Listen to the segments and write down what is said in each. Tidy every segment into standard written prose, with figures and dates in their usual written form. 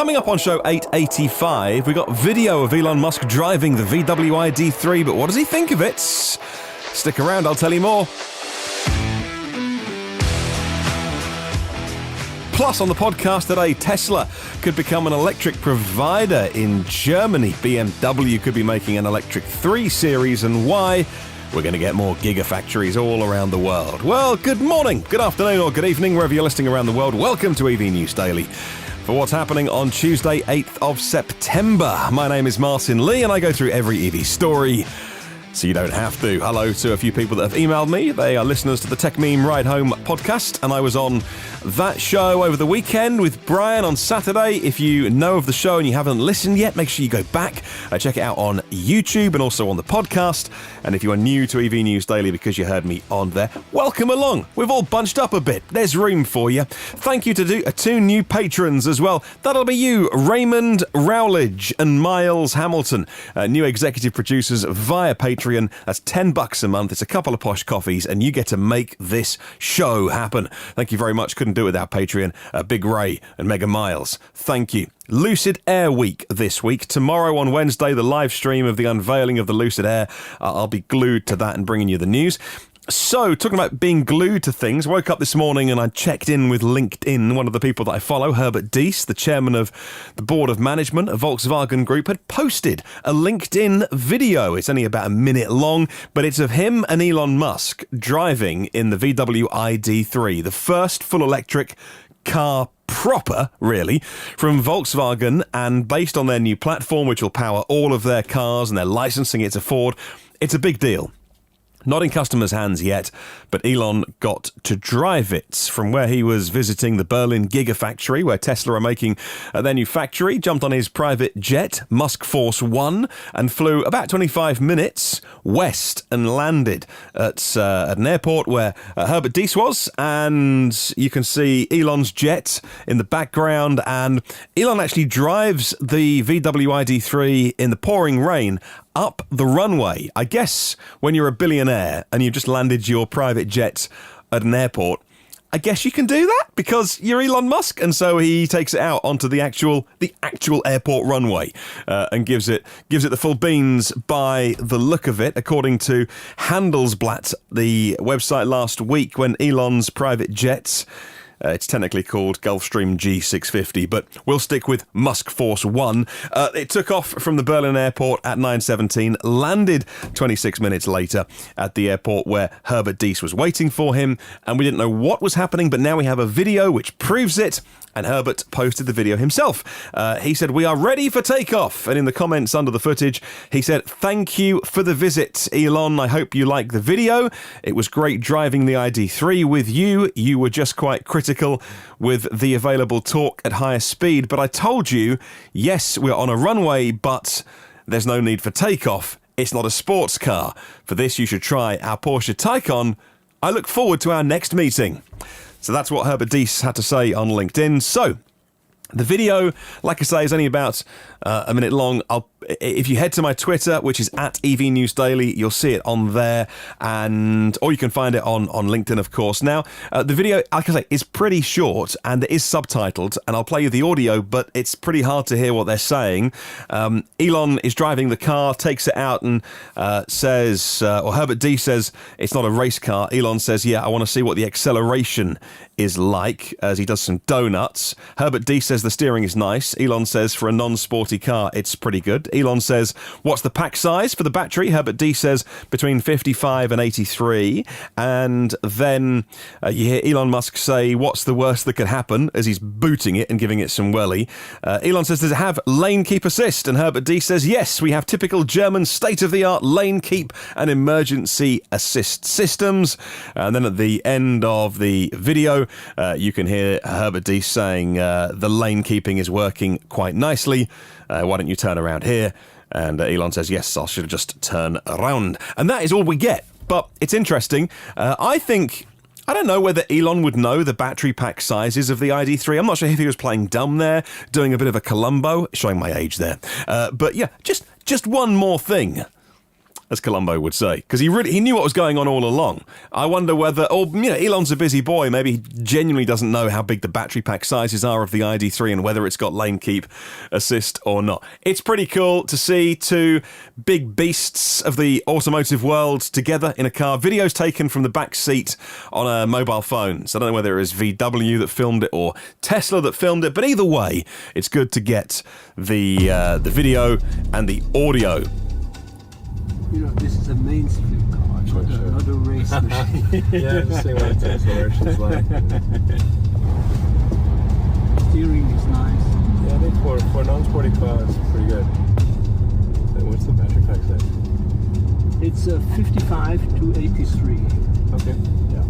Coming up on show 885, we got video of Elon Musk driving the VW ID3, but what does he think of it? Stick around, I'll tell you more. Plus, on the podcast today, Tesla could become an electric provider in Germany. BMW could be making an electric 3 Series, and why? We're going to get more gigafactories all around the world. Well, good morning, good afternoon, or good evening, wherever you're listening around the world. Welcome to EV News Daily. For what's happening on Tuesday, 8th of September. My name is Martyn Lee, and I go through every EV story, so you don't have to. Hello to a few people that have emailed me. They are listeners to the Tech Meme Ride Home podcast, and I was on that show over the weekend with Brian on Saturday. If you know of the show and you haven't listened yet, make sure you go back, check it out on YouTube and also on the podcast. And if you are new to EV News Daily because you heard me on there, welcome along. We've all bunched up a bit. There's room for you. Thank you to two new patrons as well. That'll be you, RAYMOND, ROWLEDGE and Miles Hamilton, new executive producers via Patreon. That's $10 a month. It's a couple of posh coffees, and you get to make this show happen. Thank you very much. Couldn't do it without Patreon. Big Ray and Mega Miles. Thank you. Lucid Air Week this week. Tomorrow on Wednesday, the live stream of the unveiling of the Lucid Air. I'll be glued to that and bringing you the news. So, talking about being glued to things, woke up this morning and I checked in with LinkedIn. One of the people that I follow, Herbert Diess, the chairman of the board of management of Volkswagen Group, had posted a LinkedIn video. It's only about a minute long, but it's of him and Elon Musk driving in the VW ID3, the first full electric car proper, really, from Volkswagen, and based on their new platform, which will power all of their cars, and they're licensing it to Ford. It's a big deal. Not in customers' hands yet, but Elon got to drive it from where he was visiting the Berlin Gigafactory, where Tesla are making their new factory, jumped on his private jet, Musk Force One, and flew about 25 minutes west and landed at an airport where Herbert Diess was, and you can see Elon's jet in the background, and Elon actually drives the VW ID3 in the pouring rain up the runway. I guess when you're a billionaire and you've just landed your private jet at an airport, I guess you can do that because you're Elon Musk, and so he takes it out onto the actual airport runway and gives it the full beans by the look of it, according to Handelsblatt, the website last week, when Elon's private jets. It's technically called Gulfstream G650, but we'll stick with Musk Force One. It took off from the Berlin airport at 9:17, landed 26 minutes later at the airport where Herbert Diess was waiting for him, and we didn't know what was happening, but now we have a video which proves it. And Herbert posted the video himself. He said, "We are ready for takeoff." And in the comments under the footage, he said, "Thank you for the visit, Elon. I hope you like the video. It was great driving the ID3 with you. You were just quite critical with the available torque at higher speed. But I told you, yes, we're on a runway, but there's no need for takeoff. It's not a sports car. For this, you should try our Porsche Taycan. I look forward to our next meeting." So that's what Herbert Diess had to say on LinkedIn. So the video, like I say, is only about a minute long. If you head to my Twitter, which is at EV News Daily, you'll see it on there, or you can find it on LinkedIn, of course. Now, the video, like I say, is pretty short, and it is subtitled, and I'll play you the audio, but it's pretty hard to hear what they're saying. Elon is driving the car, takes it out, and says, or Herbert Diess says, it's not a race car. Elon says, yeah, I want to see what the acceleration is like, as he does some donuts. Herbert Diess says the steering is nice. Elon says for a non-sporty car, it's pretty good. Elon says, what's the pack size for the battery? Herbert Diess says between 55 and 83. And then you hear Elon Musk say, what's the worst that could happen, as he's booting it and giving it some welly. Elon says, does it have lane keep assist? And Herbert Diess says, yes, we have typical German state-of-the-art lane keep and emergency assist systems. And then at the end of the video, you can hear Herbert Diess saying the lane keeping is working quite nicely. Why don't you turn around here? And Elon says, yes, I should just turn around. And that is all we get. But it's interesting. I don't know whether Elon would know the battery pack sizes of the ID3. I'm not sure if he was playing dumb there, doing a bit of a Columbo, showing my age there. But yeah, just one more thing. as Columbo would say, because he knew what was going on all along. I wonder whether, Elon's a busy boy. Maybe he genuinely doesn't know how big the battery pack sizes are of the ID.3 and whether it's got lane keep assist or not. It's pretty cool to see two big beasts of the automotive world together in a car. Videos taken from the back seat on a mobile phone. So I don't know whether it was VW that filmed it or Tesla that filmed it, but either way, it's good to get the video and the audio. This is a mainstream car, not a race machine. Yeah, just see what a Tesla version's like. Steering is nice. Yeah, I think for a non-sporty car, it's pretty good. And what's the battery pack size? It's 55 to 83. Okay. Yeah.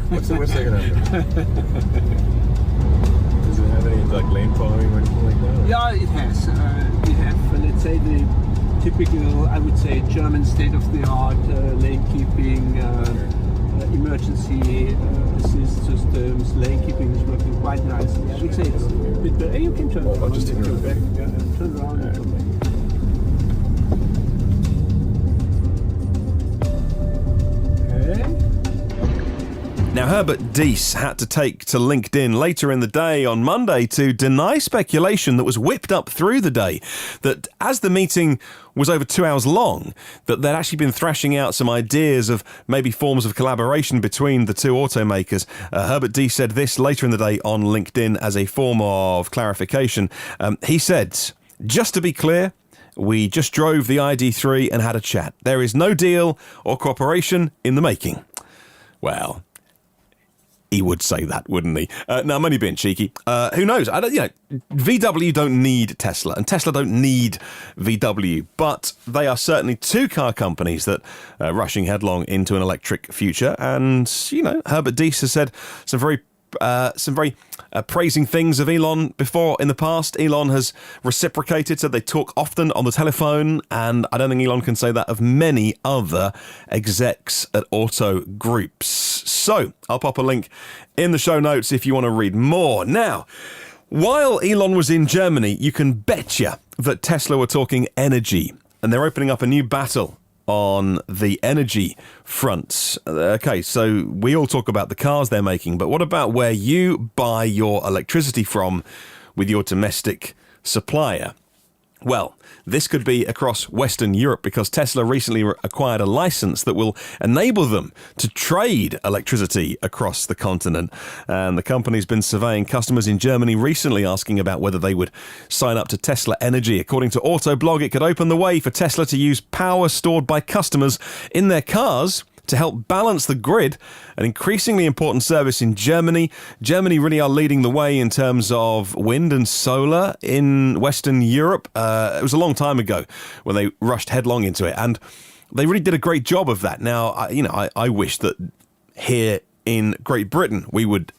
What's the worst they gonna have? Does it have any lane following or anything like that? Or? Yeah, it has. We have, let's say, the typical, I would say, German state-of-the-art lane keeping, emergency assist systems. Lane keeping is working quite nicely. I would say it's a bit better. You can turn around. I'll just turn around. Turn around and come back. Now, Herbert Diess had to take to LinkedIn later in the day on Monday to deny speculation that was whipped up through the day that as the meeting was over 2 hours long, that they'd actually been thrashing out some ideas of maybe forms of collaboration between the two automakers. Herbert Diess said this later in the day on LinkedIn as a form of clarification. He said, "Just to be clear, we just drove the ID.3 and had a chat. There is no deal or cooperation in the making." Well, he would say that, wouldn't he? No, I'm only being cheeky. Who knows? VW don't need Tesla, and Tesla don't need VW, but they are certainly two car companies that are rushing headlong into an electric future. And Herbert Diess has said some very praising things of Elon before in the past. Elon has reciprocated, said they talk often on the telephone, and I don't think Elon can say that of many other execs at auto groups. So I'll pop a link in the show notes if you want to read more. Now, while Elon was in Germany, you can betcha that Tesla were talking energy, and they're opening up a new battle on the energy front. Okay, so we all talk about the cars they're making, but what about where you buy your electricity from with your domestic supplier? Well, this could be across Western Europe because Tesla recently acquired a license that will enable them to trade electricity across the continent. And the company's been surveying customers in Germany recently, asking about whether they would sign up to Tesla Energy. According to Autoblog, it could open the way for Tesla to use power stored by customers in their cars to help balance the grid, an increasingly important service in Germany. Germany really are leading the way in terms of wind and solar in Western Europe. It was a long time ago when they rushed headlong into it, and they really did a great job of that. Now, I wish that here in Great Britain we would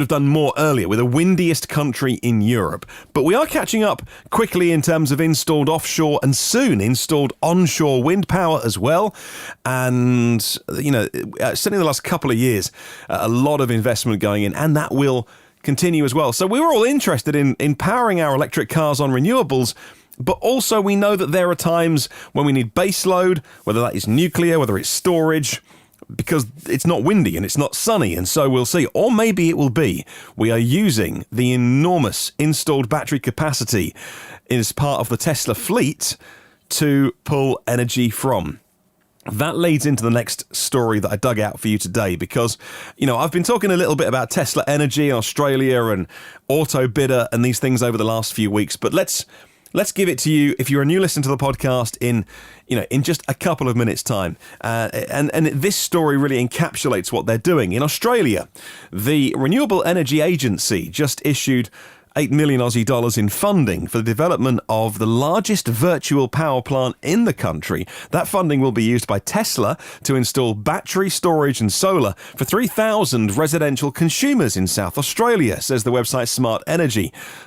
have done more earlier. We're the windiest country in Europe, but we are catching up quickly in terms of installed offshore and soon installed onshore wind power as well. And, certainly the last couple of years, a lot of investment going in, and that will continue as well. So we were all interested in powering our electric cars on renewables, but also we know that there are times when we need base load, whether that is nuclear, whether it's storage, because it's not windy and it's not sunny, and so we'll see. Or maybe it will be we are using the enormous installed battery capacity as part of the Tesla fleet to pull energy from. That leads into the next story that I dug out for you today because, I've been talking a little bit about Tesla Energy in Australia and Auto Bidder and these things over the last few weeks, but let's give it to you if you're a new listener to the podcast in just a couple of minutes' time. And this story really encapsulates what they're doing. In Australia, the Renewable Energy Agency just issued 8 million Aussie dollars in funding for the development of the largest virtual power plant in the country. That funding will be used by Tesla to install battery storage and solar for 3,000 residential consumers in South Australia, says the website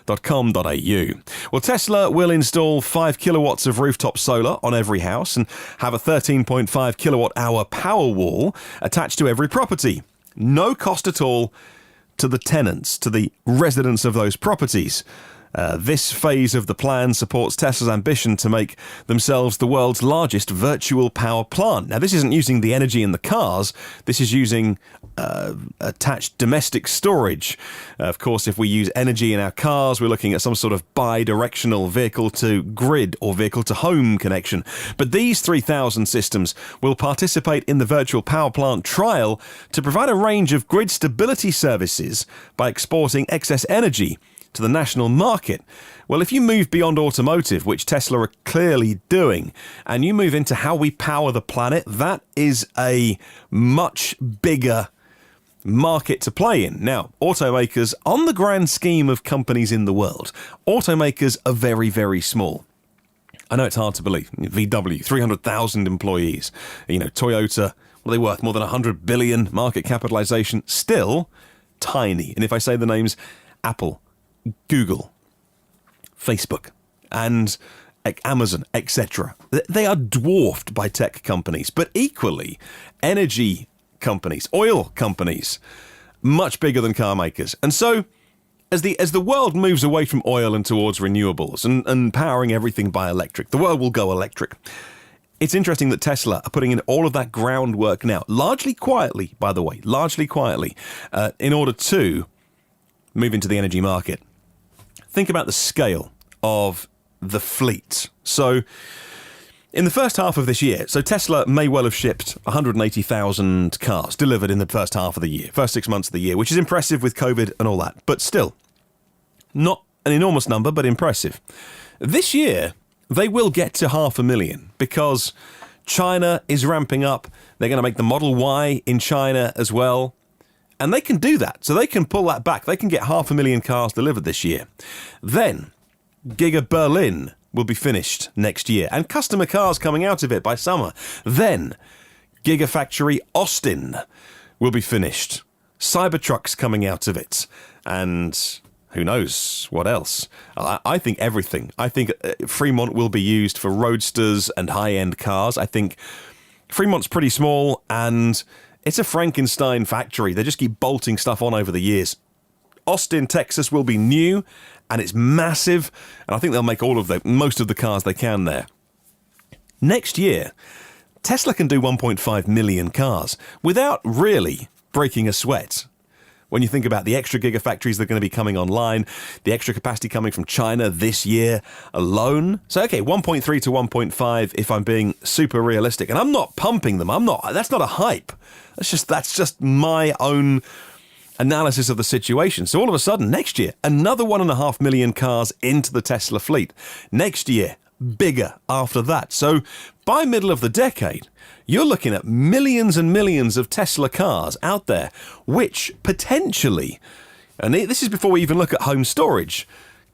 smartenergy.com.au. Well, Tesla will install 5 kilowatts of rooftop solar on every house and have a 13.5 kilowatt hour power wall attached to every property. No cost at all to the tenants, to the residents of those properties. This phase of the plan supports Tesla's ambition to make themselves the world's largest virtual power plant. Now, this isn't using the energy in the cars. This is using attached domestic storage. Of course, if we use energy in our cars, we're looking at some sort of bi-directional vehicle-to-grid or vehicle-to-home connection. But these 3,000 systems will participate in the virtual power plant trial to provide a range of grid stability services by exporting excess energy to the national market. Well, if you move beyond automotive, which Tesla are clearly doing, and you move into how we power the planet, that is a much bigger market to play in. Now, automakers, on the grand scheme of companies in the world, automakers are very, very small. I know it's hard to believe. VW, 300,000 employees. Toyota, well, they're worth more than 100 billion market capitalization. Still tiny. And if I say the names Apple, Google, Facebook, and Amazon, etc., they are dwarfed by tech companies. But equally, energy companies, oil companies, much bigger than car makers. And so, as the world moves away from oil and towards renewables and powering everything by electric, the world will go electric. It's interesting that Tesla are putting in all of that groundwork now, largely quietly, by the way, in order to move into the energy market. Think about the scale of the fleet. So, in the first half of this year, Tesla may well have shipped 180,000 cars delivered in the first half of the year, first 6 months of the year, which is impressive with COVID and all that. But still, not an enormous number, but impressive. This year, they will get to 500,000 because China is ramping up. They're going to make the Model Y in China as well. And they can do that. So they can pull that back. They can get 500,000 cars delivered this year. Then, Giga Berlin will be finished next year. And customer cars coming out of it by summer. Then, Gigafactory Austin will be finished. Cybertrucks coming out of it. And who knows what else. I think everything. I think Fremont will be used for roadsters and high-end cars. I think Fremont's pretty small and it's a Frankenstein factory. They just keep bolting stuff on over the years. Austin, Texas will be new, and it's massive, and I think they'll make most of the cars they can there. Next year, Tesla can do 1.5 million cars without really breaking a sweat. When you think about the extra gigafactories that are going to be coming online, the extra capacity coming from China this year alone. So, okay, 1.3 to 1.5 if I'm being super realistic. And I'm not pumping them. That's not a hype. That's just my own analysis of the situation. So all of a sudden, next year, another 1.5 million cars into the Tesla fleet. Next year, bigger after that. So by middle of the decade, you're looking at millions and millions of Tesla cars out there, which potentially, and this is before we even look at home storage,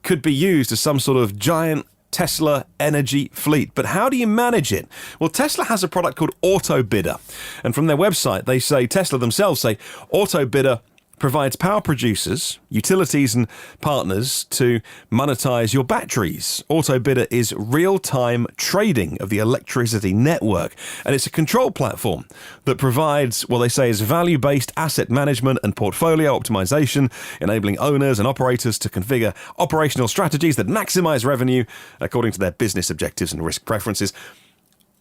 could be used as some sort of giant Tesla energy fleet. But how do you manage it? Well, Tesla has a product called Auto Bidder. And from their website, Tesla themselves say, Auto Bidder provides power producers, utilities and partners to monetize your batteries. Auto Bidder is real-time trading of the electricity network, and it's a control platform that provides what they say is value-based asset management and portfolio optimization, enabling owners and operators to configure operational strategies that maximize revenue according to their business objectives and risk preferences.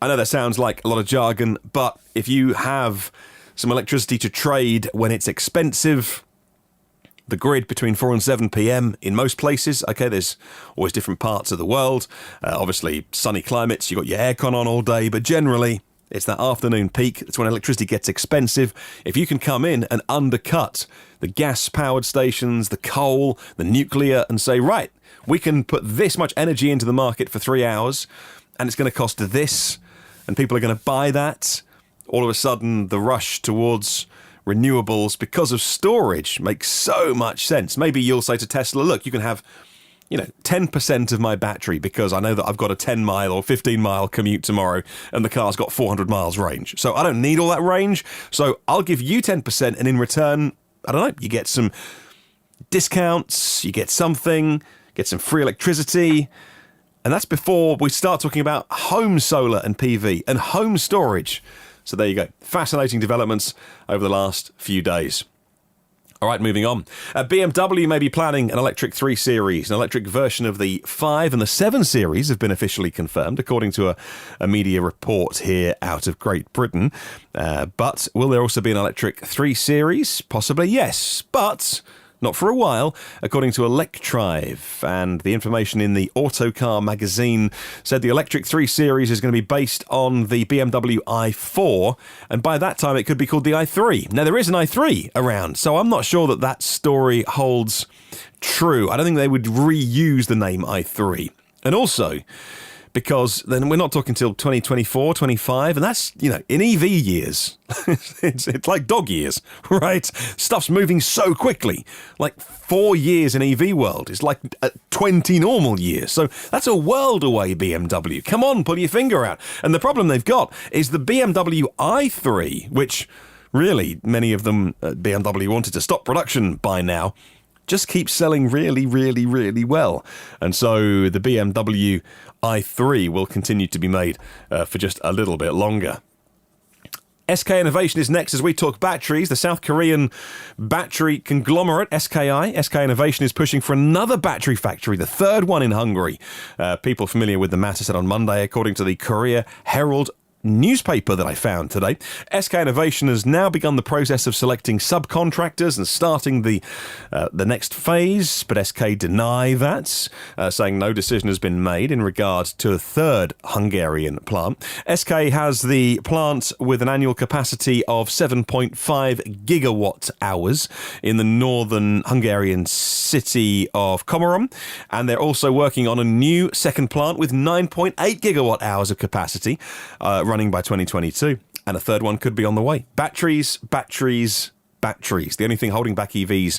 I know that sounds like a lot of jargon, but if you have some electricity to trade when it's expensive, the grid between 4 and 7 p.m. in most places. Okay, there's always different parts of the world. Obviously, sunny climates, you've got your aircon on all day, but generally, it's that afternoon peak. That's when electricity gets expensive. If you can come in and undercut the gas-powered stations, the coal, the nuclear, and say, right, we can put this much energy into the market for 3 hours, and it's going to cost this, and people are going to buy that, all of a sudden, the rush towards renewables because of storage makes so much sense. Maybe you'll say to Tesla, look, you can have, 10% of my battery because I know that I've got a 10-mile or 15-mile commute tomorrow and the car's got 400 miles range. So I don't need all that range. So I'll give you 10% and in return, I don't know, you get some discounts, you get some free electricity. And that's before we start talking about home solar and PV and home storage. So there you go. Fascinating developments over the last few days. All right, moving on. BMW may be planning an electric 3 Series. An electric version of the 5 and the 7 Series have been officially confirmed, according to a media report here out of Great Britain. But will there also be an electric 3 Series? Possibly, yes. But not for a while, according to Electrive. And the information in the Autocar magazine said the electric 3 Series is going to be based on the BMW i4, and by that time it could be called the i3. Now, there is an i3 around, so I'm not sure that story holds true. I don't think they would reuse the name i3. And also, because then we're not talking till 2024, 25, and that's, in EV years. it's like dog years, right? Stuff's moving so quickly. Like 4 years in EV world is like 20 normal years. So that's a world away, BMW. Come on, pull your finger out. And the problem they've got is the BMW i3, which really many of them, BMW wanted to stop production by now, just keeps selling really, really, really well. And so the BMW i3 will continue to be made for just a little bit longer. SK Innovation is next as we talk batteries. The South Korean battery conglomerate SK Innovation is pushing for another battery factory, the third one in Hungary. People familiar with the matter said on Monday, according to the Korea Herald newspaper that I found today, SK Innovation has now begun the process of selecting subcontractors and starting the next phase, but SK deny that, saying no decision has been made in regard to a third Hungarian plant. SK has the plant with an annual capacity of 7.5 gigawatt hours in the northern Hungarian city of Komárom, and they're also working on a new second plant with 9.8 gigawatt hours of capacity, running by 2022, and a third one could be on the way. Batteries. The only thing holding back EVs,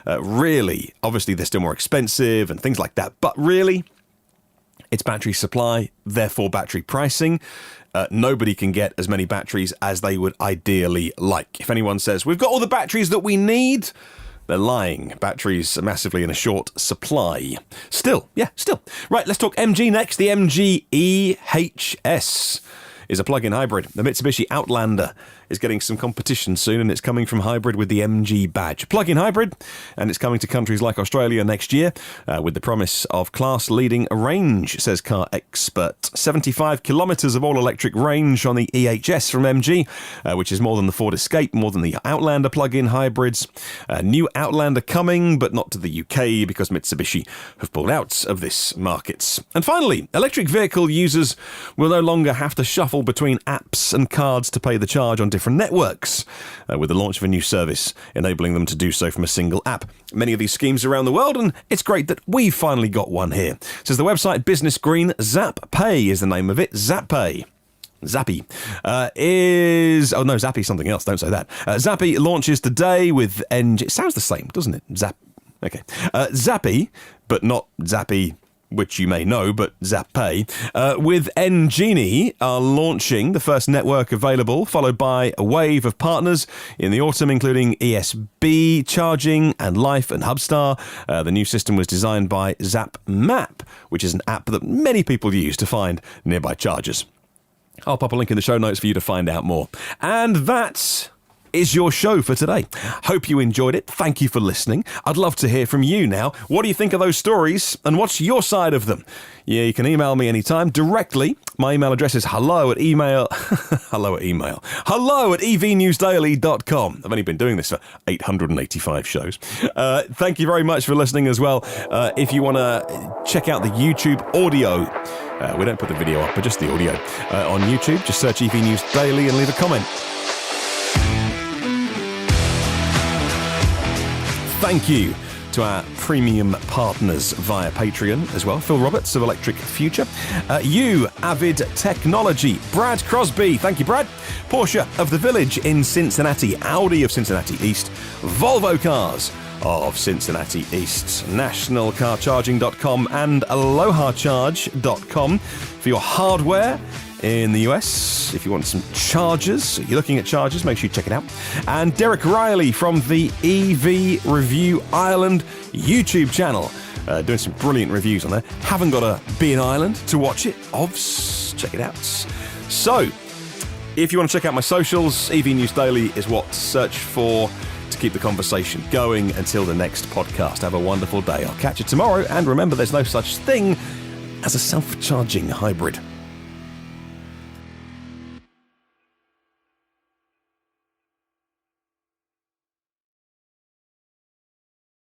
really, obviously they're still more expensive and things like that, but really, it's battery supply, therefore battery pricing. Nobody can get as many batteries as they would ideally like. If anyone says, we've got all the batteries that we need, they're lying. Batteries are massively in a short supply. Still. Right, let's talk MG next. The MG EHS is a plug-in hybrid. The Mitsubishi Outlander is getting some competition soon, and it's coming from hybrid with the MG badge. Plug-in hybrid, and it's coming to countries like Australia next year with the promise of class-leading range, says car expert. 75 kilometres of all-electric range on the EHS from MG, which is more than the Ford Escape, more than the Outlander plug-in hybrids. New Outlander coming, but not to the UK because Mitsubishi have pulled out of this market. And finally, electric vehicle users will no longer have to shuffle between apps and cards to pay the charge on different networks, with the launch of a new service enabling them to do so from a single app. Many of these schemes around the world, and it's great that we've finally got one here. Says the website Business Green, ZapPay is the name of it. ZapPay. Zappy is... Oh, no, Zappy something else. Don't say that. Zappy launches today with NG... It sounds the same, doesn't it? Okay. Zappy, but not Zappy, which you may know, but ZapPay, with Ngenie are launching the first network available, followed by a wave of partners in the autumn, including ESB, Charging, and Life and Hubstar. The new system was designed by ZapMap, which is an app that many people use to find nearby chargers. I'll pop a link in the show notes for you to find out more. And that is your show for today. Hope you enjoyed it. Thank you for listening. I'd love to hear from you now. What do you think of those stories, and what's your side of them? Yeah, you can email me anytime directly. My email address is hello at evnewsdaily.com. I've only been doing this for 885 shows. Thank you very much for listening as well. If you want to check out the YouTube audio, we don't put the video up, but just the audio on YouTube, just search EV News Daily and leave a comment. Thank you to our premium partners via Patreon as well. Phil Roberts of Electric Future. You, Avid Technology. Brad Crosby. Thank you, Brad. Porsche of the Village in Cincinnati. Audi of Cincinnati East. Volvo Cars of Cincinnati East. NationalCarCharging.com and AlohaCharge.com for your hardware in the US. If you want some chargers, you're looking at chargers, make sure you check it out. And Derek Riley from the EV Review Ireland YouTube channel, doing some brilliant reviews on there. Haven't got to be in Ireland to watch it, obvs, check it out. So, if you want to check out my socials, EV News Daily is what to search for to keep the conversation going until the next podcast. Have a wonderful day. I'll catch you tomorrow, and remember, there's no such thing as a self-charging hybrid.